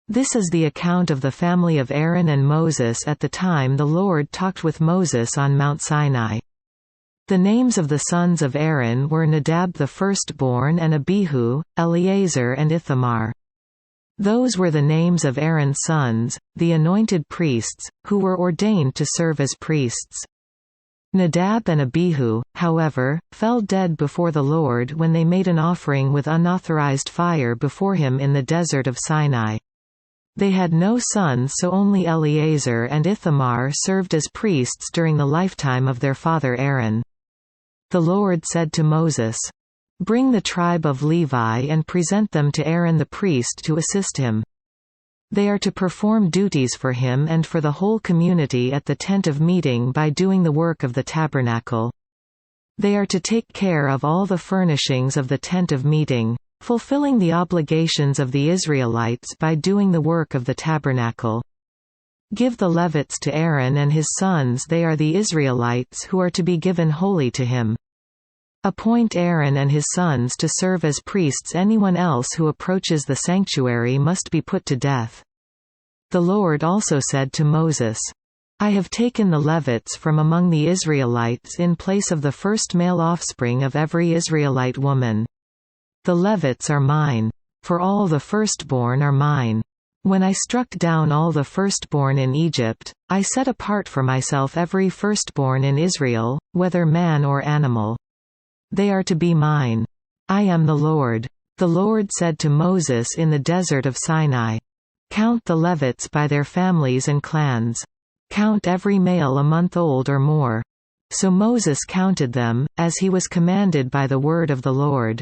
This is the account of the family of Aaron and Moses at the time the Lord talked with Moses on Mount Sinai. The names of the sons of Aaron were Nadab the firstborn and Abihu, Eleazar and Ithamar. Those were the names of Aaron's sons, the anointed priests, who were ordained to serve as priests. Nadab and Abihu, however, fell dead before the Lord when they made an offering with unauthorized fire before him in the desert of Sinai. They had no sons, so only Eleazar and Ithamar served as priests during the lifetime of their father Aaron. The Lord said to Moses, "Bring the tribe of Levi and present them to Aaron the priest to assist him. They are to perform duties for him and for the whole community at the tent of meeting by doing the work of the tabernacle. They are to take care of all the furnishings of the tent of meeting, fulfilling the obligations of the Israelites by doing the work of the tabernacle. Give the Levites to Aaron and his sons, they are the Israelites who are to be given wholly to him. Appoint Aaron and his sons to serve as priests. Anyone else who approaches the sanctuary must be put to death." The Lord also said to Moses, "I have taken the Levites from among the Israelites in place of the first male offspring of every Israelite woman. The Levites are mine. For all the firstborn are mine. When I struck down all the firstborn in Egypt, I set apart for myself every firstborn in Israel, whether man or animal. They are to be mine. I am the Lord." The Lord said to Moses in the desert of Sinai, "Count the Levites by their families and clans. Count every male a month old or more." So Moses counted them, as he was commanded by the word of the Lord.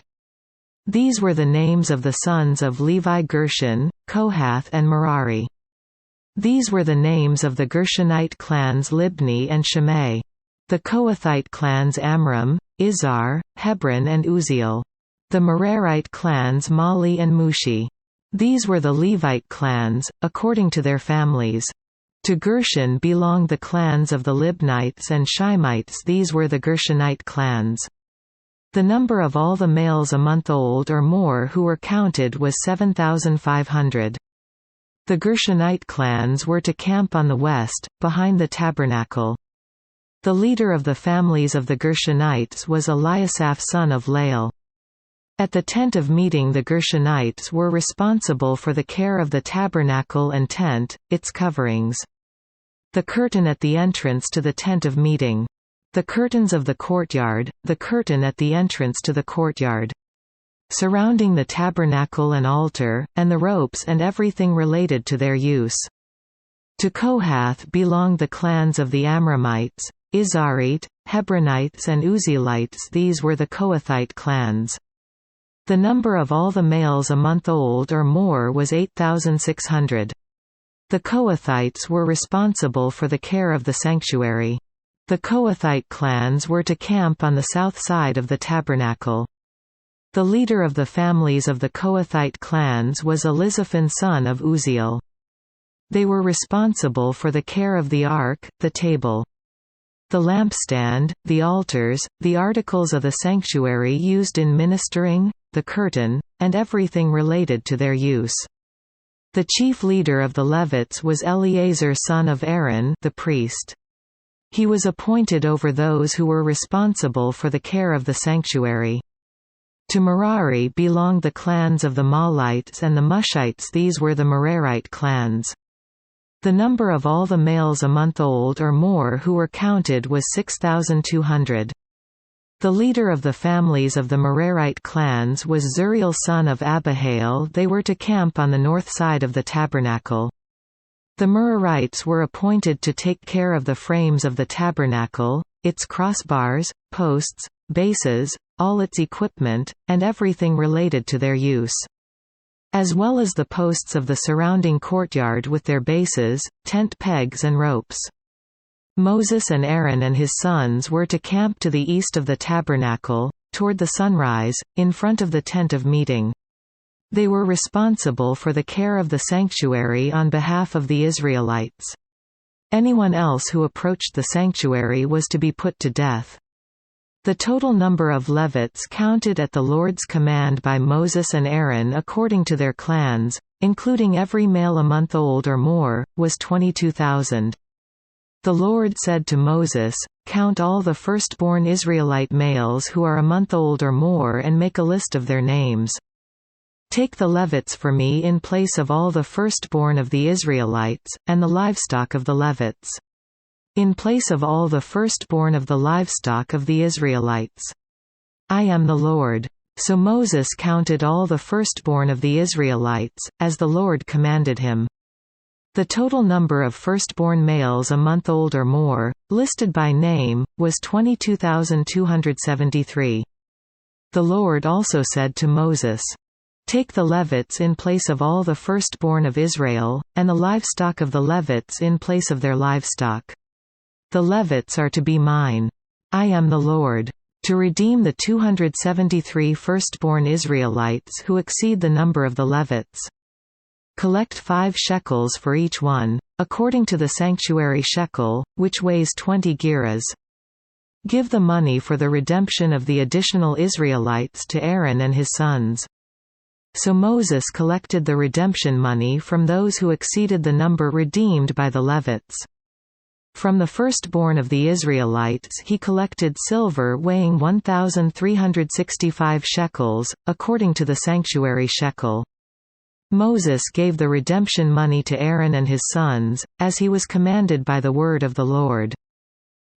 These were the names of the sons of Levi: Gershon, Kohath and Merari. These were the names of the Gershonite clans: Libni and Shimei. The Kohathite clans: Amram, Izhar, Hebron and Uzziel. The Merarite clans: Mali and Mushi. These were the Levite clans, according to their families. To Gershon belonged the clans of the Libnites and Shimites. These were the Gershonite clans. The number of all the males a month old or more who were counted was 7,500. The Gershonite clans were to camp on the west, behind the tabernacle. The leader of the families of the Gershonites was Eliasaph son of Lael. At the tent of meeting the Gershonites were responsible for the care of the tabernacle and tent, its coverings. The curtain at the entrance to the tent of meeting. The curtains of the courtyard, the curtain at the entrance to the courtyard. Surrounding the tabernacle and altar, and the ropes and everything related to their use. To Kohath belonged the clans of the Amramites, Izharite, Hebronites and Uzzielites. These were the Kohathite clans. The number of all the males a month old or more was 8,600. The Kohathites were responsible for the care of the sanctuary. The Kohathite clans were to camp on the south side of the tabernacle. The leader of the families of the Kohathite clans was Elizaphan son of Uzziel. They were responsible for the care of the ark, the table, the lampstand, the altars, the articles of the sanctuary used in ministering, the curtain, and everything related to their use. The chief leader of the Levites was Eleazar son of Aaron, the priest. He was appointed over those who were responsible for the care of the sanctuary. To Merari belonged the clans of the Mahlites and the Mushites. These were the Merarite clans. The number of all the males a month old or more who were counted was 6,200. The leader of the families of the Merarite clans was Zuriel son of Abihail. They were to camp on the north side of the tabernacle. The Merarites were appointed to take care of the frames of the tabernacle, its crossbars, posts, bases, all its equipment, and everything related to their use, as well as the posts of the surrounding courtyard with their bases, tent pegs and ropes. Moses and Aaron and his sons were to camp to the east of the tabernacle, toward the sunrise, in front of the tent of meeting. They were responsible for the care of the sanctuary on behalf of the Israelites. Anyone else who approached the sanctuary was to be put to death. The total number of Levites counted at the Lord's command by Moses and Aaron according to their clans, including every male a month old or more, was 22,000. The Lord said to Moses, "Count all the firstborn Israelite males who are a month old or more and make a list of their names. Take the Levites for me in place of all the firstborn of the Israelites, and the livestock of the Levites. In place of all the firstborn of the livestock of the Israelites. I am the Lord." So Moses counted all the firstborn of the Israelites, as the Lord commanded him. The total number of firstborn males a month old or more, listed by name, was 22,273. The Lord also said to Moses, "Take the Levites in place of all the firstborn of Israel, and the livestock of the Levites in place of their livestock. The Levites are to be mine. I am the Lord. To redeem the 273 firstborn Israelites who exceed the number of the Levites. Collect 5 shekels for each one, according to the sanctuary shekel, which weighs 20 gerahs. Give the money for the redemption of the additional Israelites to Aaron and his sons." So Moses collected the redemption money from those who exceeded the number redeemed by the Levites. From the firstborn of the Israelites he collected silver weighing 1,365 shekels, according to the sanctuary shekel. Moses gave the redemption money to Aaron and his sons, as he was commanded by the word of the Lord.